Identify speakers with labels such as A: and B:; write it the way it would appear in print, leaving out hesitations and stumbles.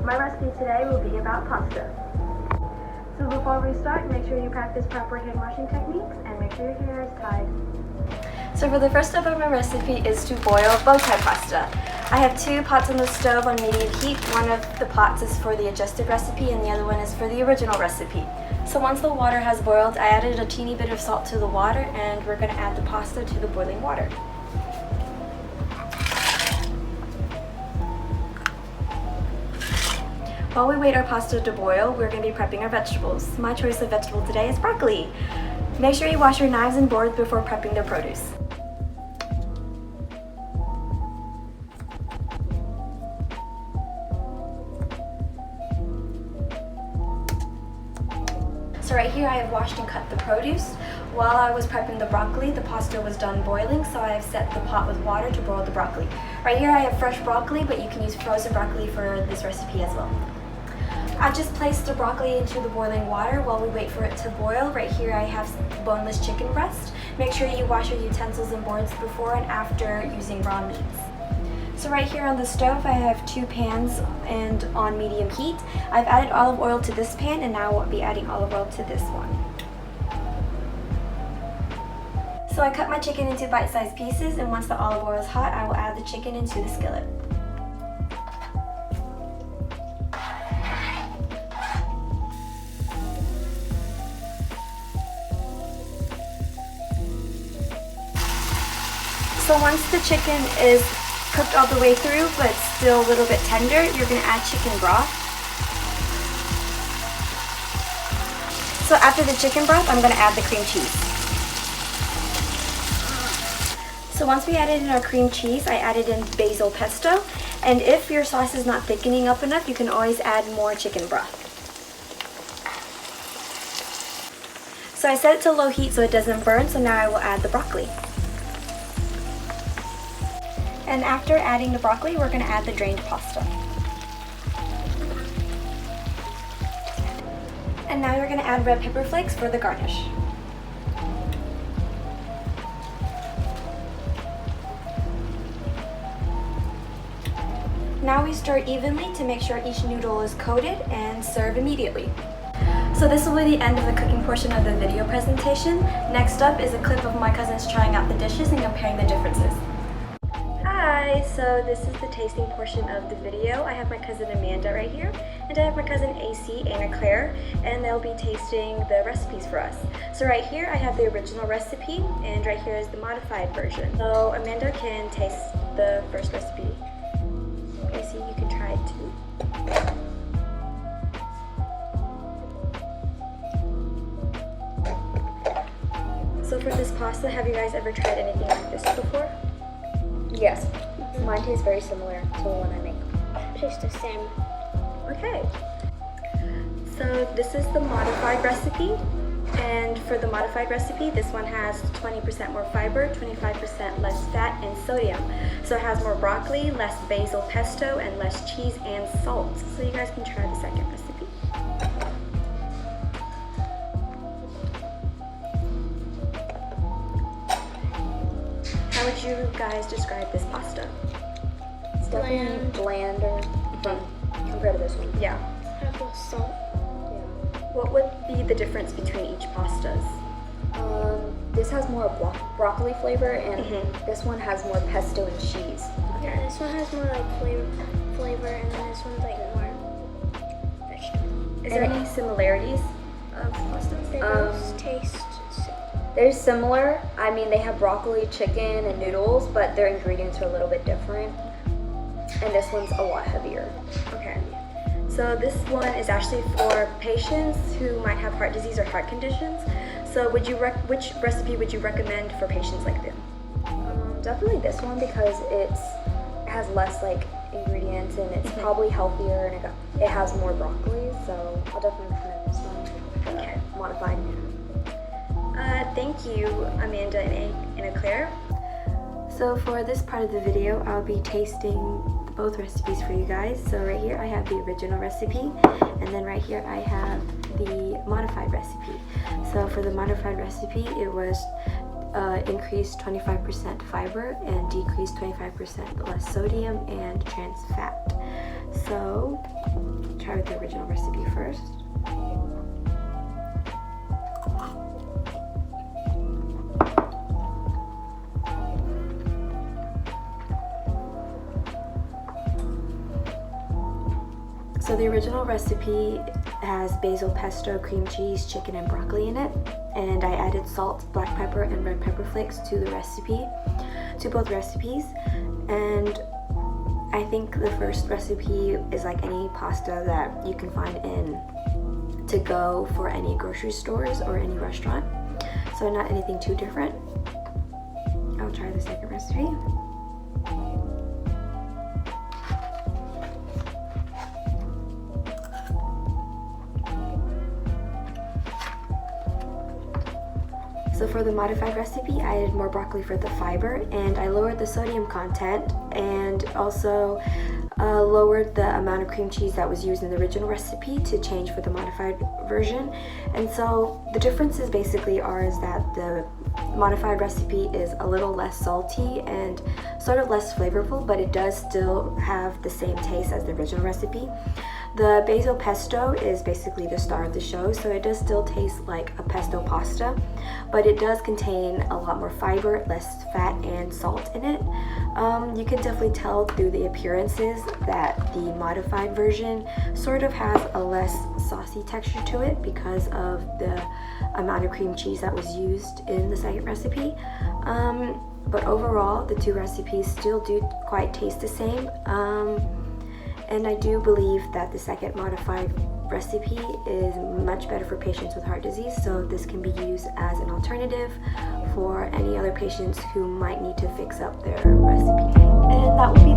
A: My recipe today will be about pasta. So before we start, make sure you practice proper hand washing techniques and make sure your hair is tied.
B: So for the first step of my recipe is to boil bow tie pasta. I have 2 pots on the stove on medium heat. One of the pots is for the adjusted recipe and the other one is for the original recipe. So once the water has boiled, I added a teeny bit of salt to the water and we're going to add the pasta to the boiling water. While we wait our pasta to boil, we're going to be prepping our vegetables. My choice of vegetable today is broccoli. Make sure you wash your knives and boards before prepping the produce. So right here I have washed and cut the produce. While I was prepping the broccoli, the pasta was done boiling, so I have set the pot with water to boil the broccoli. Right here I have fresh broccoli, but you can use frozen broccoli for this recipe as well. I just placed the broccoli into the boiling water while we wait for it to boil. Right here I have boneless chicken breast. Make sure you wash your utensils and boards before and after using raw meats. So right here on the stove I have 2 pans and on medium heat. I've added olive oil to this pan and now I'll be adding olive oil to this one. So I cut my chicken into bite-sized pieces, and once the olive oil is hot, I will add the chicken into the skillet. So once the chicken is cooked all the way through but still a little bit tender, you're going to add chicken broth. So after the chicken broth, I'm going to add the cream cheese. So once we added in our cream cheese, I added in basil pesto, and if your sauce is not thickening up enough, you can always add more chicken broth. So I set it to low heat so it doesn't burn, so now I will add the broccoli. And after adding the broccoli, we're going to add the drained pasta. And now you're going to add red pepper flakes for the garnish. Now we stir evenly to make sure each noodle is coated and serve immediately. So this will be the end of the cooking portion of the video presentation. Next up is a clip of my cousins trying out the dishes and comparing the differences. Hi, so this is the tasting portion of the video. I have my cousin Amanda right here, and I have my cousin AC, Anna Claire, and they'll be tasting the recipes for us. So right here I have the original recipe, and right here is the modified version. So Amanda can taste the first recipe. AC, you can try it too. So for this pasta, have you guys ever tried anything like this before?
C: Yes, mine tastes very similar to the one I make.
A: Tastes the same. Okay. So this is the modified recipe, and for the modified recipe, this one has 20% more fiber, 25% less fat and sodium. So it has more broccoli, less basil pesto, and less cheese and salt. So you guys can try the second recipe. How would you guys describe this pasta?
C: It's definitely blander compared to this one.
A: Yeah.
D: Have less salt.
C: Yeah.
A: What would be the difference between each pastas?
C: This has more broccoli flavor, and this one has more pesto and cheese.
D: Yeah, this one has more like flavor, and then this one's like more vegetable.
A: Is there any similarities of pastas?
D: They both taste.
C: They're similar. I mean, they have broccoli, chicken, and noodles, but their ingredients are a little bit different. And this one's a lot heavier.
A: Okay. So this one is actually for patients who might have heart disease or heart conditions. So would you which recipe would you recommend for patients like them?
C: Definitely this one, because it has less like ingredients, and it's probably healthier, and it has more broccoli. So I'll definitely recommend this one.
A: Okay.
C: Modified.
A: Thank you, Amanda and Anna Claire. So for this part of the video, I'll be tasting both recipes for you guys. So right here I have the original recipe, and then right here I have the modified recipe. So for the modified recipe, it was increased 25% fiber and decreased 25% less sodium and trans fat. So try with the original recipe first. So the original recipe has basil pesto, cream cheese, chicken, and broccoli in it. And I added salt, black pepper, and red pepper flakes to the recipe, to both recipes. And I think the first recipe is like any pasta that you can find in to go for any grocery stores or any restaurant. So not anything too different. I'll try the second recipe. So for the modified recipe, I added more broccoli for the fiber, and I lowered the sodium content and also lowered the amount of cream cheese that was used in the original recipe to change for the modified version. And so the differences basically are is that the modified recipe is a little less salty and sort of less flavorful, but it does still have the same taste as the original recipe. The basil pesto is basically the star of the show, so it does still taste like a pesto pasta, but it does contain a lot more fiber, less fat, and salt in it. You can definitely tell through the appearances that the modified version sort of has a less saucy texture to it because of the amount of cream cheese that was used in the second recipe. But overall, the two recipes still do quite taste the same. And I do believe that the second modified recipe is much better for patients with heart disease, so this can be used as an alternative for any other patients who might need to fix up their recipe. And that will be